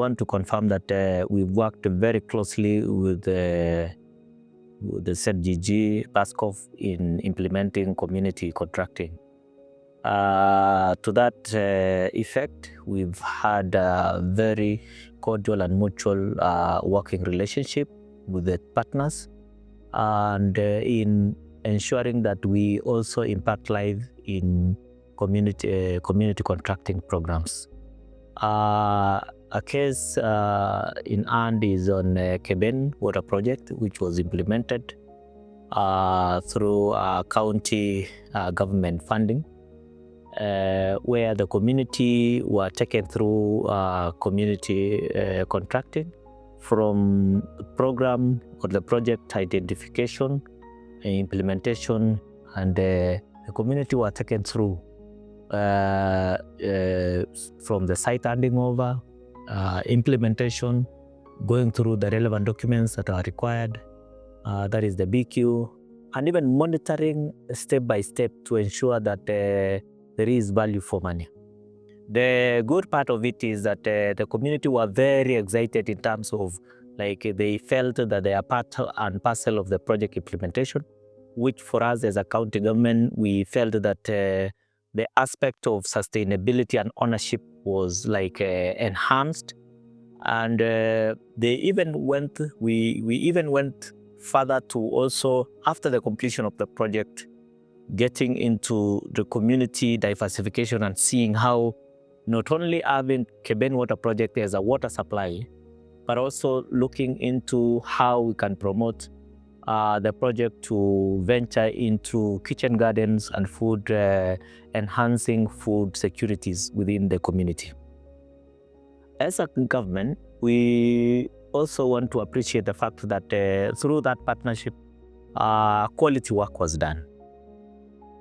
want to confirm that we've worked very closely with the ZGG BACSOF in implementing community contracting. To that effect, we've had a very cordial and mutual working relationship with the partners, and in ensuring that we also impact live in community contracting programs. A case in hand is on Keben water project, which was implemented through county government funding, where the community were taken through community contracting from program or the project identification, implementation, and the community were taken through from the site handing over, implementation, going through the relevant documents that are required, that is the BQ, and even monitoring step by step to ensure that there is value for money. The good part of it is that the community were very excited in terms of they felt that they are part and parcel of the project implementation, which for us as a county government, we felt that the aspect of sustainability and ownership was enhanced, and we even went further to also, after the completion of the project, getting into the community diversification and seeing how not only having Keben water project as a water supply, but also looking into how we can promote the project to venture into kitchen gardens and food, enhancing food securities within the community. As a government, we also want to appreciate the fact that through that partnership, quality work was done.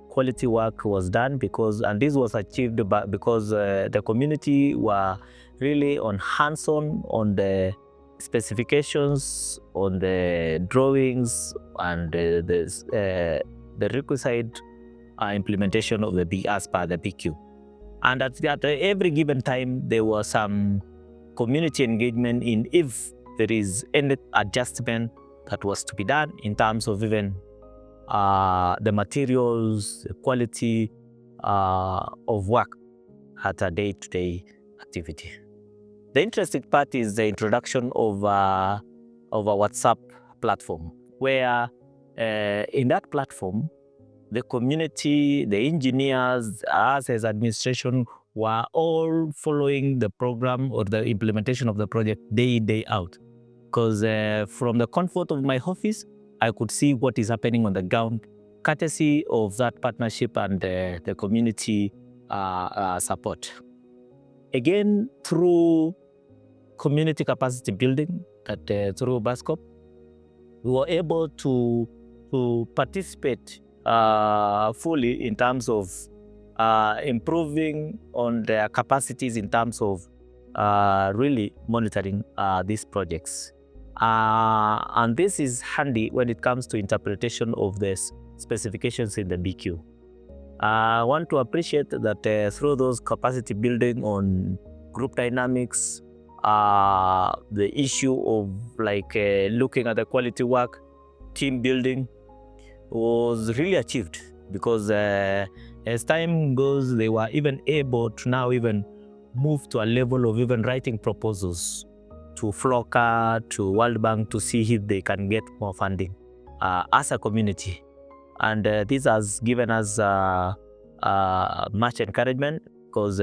Quality work was done because this was achieved because the community were really on hands-on on the specifications, on the drawings, and the requisite implementation of the as per the BQ. And at every given time, there was some community engagement in if there is any adjustment that was to be done in terms of even the materials, the quality of work at a day-to-day activity. The interesting part is the introduction of a WhatsApp platform, where in that platform, the community, the engineers, us as administration were all following the program or the implementation of the project day in, day out. Because from the comfort of my office, I could see what is happening on the ground, courtesy of that partnership and the community support. Again, through community capacity building, that through BACSOF, we were able to participate fully in terms of improving on their capacities in terms of really monitoring these projects. And this is handy when it comes to interpretation of the specifications in the BQ. I want to appreciate that through those capacity building on group dynamics, the issue of looking at the quality work, team building was really achieved, because as time goes, they were even able to now even move to a level of even writing proposals to FLOCA, to World Bank, to see if they can get more funding as a community. And this has given us much encouragement, because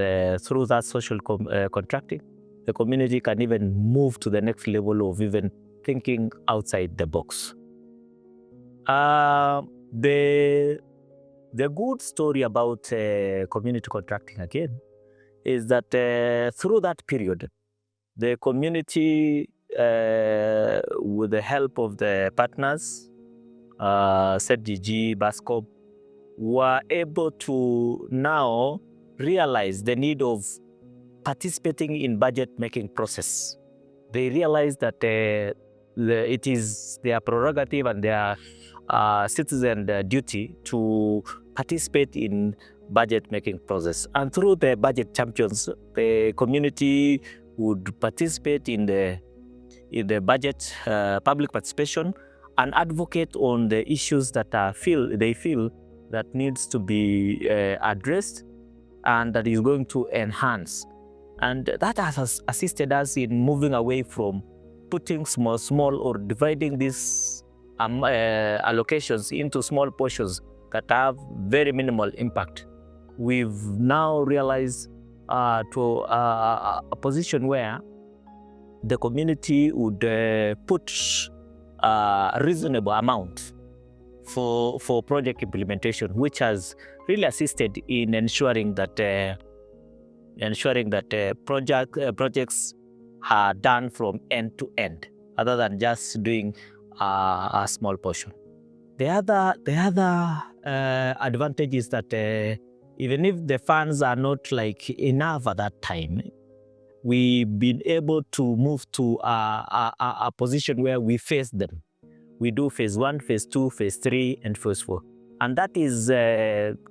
through that social contracting, the community can even move to the next level of even thinking outside the box. The good story about community contracting again is that through that period, the community, with the help of the partners, ZGG, BACSOF, were able to now realize the need of participating in budget-making process. They realize that it is their prerogative and their citizen duty to participate in budget-making process. And through the budget champions, the community would participate in the budget, public participation, and advocate on the issues that they feel that needs to be addressed and that is going to enhance. And that has assisted us in moving away from putting small or dividing these allocations into small portions that have very minimal impact. We've now realized to a position where the community would put a reasonable amount for project implementation, which has really assisted in ensuring that projects are done from end to end, other than just doing a small portion. The other advantage is that even if the funds are not like enough at that time, we've been able to move to a position where we phase them. We do phase 1, phase 2, phase 3, and phase 4. And that is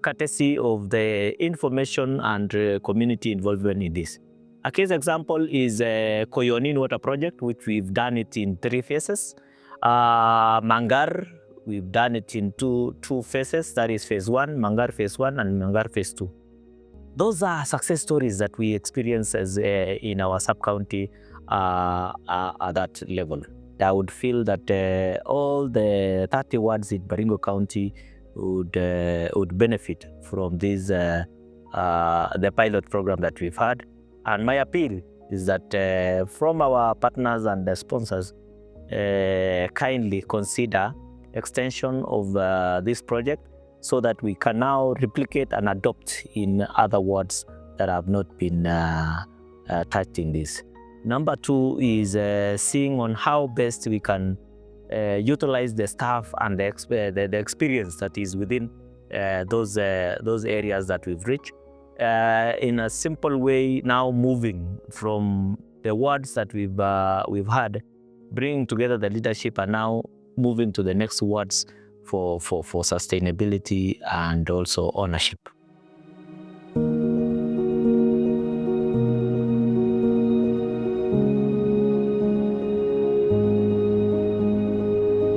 courtesy of the information and community involvement in this. A case example is Koyonin Water Project, which we've done it in 3 phases. Mangar, we've done it in two phases, that is phase 1, Mangar phase 1, and Mangar phase 2. Those are success stories that we experience as in our sub-county at that level. I would feel that all the 30 wards in Baringo County would benefit from this the pilot program that we've had. And my appeal is that from our partners and the sponsors, kindly consider extension of this project so that we can now replicate and adopt in other wards that have not been touched in this. Number 2 is seeing on how best we can utilize the staff and the experience that is within those areas that we've reached in a simple way. Now moving from the wards that we've had, bringing together the leadership, and now moving to the next wards for sustainability and also ownership.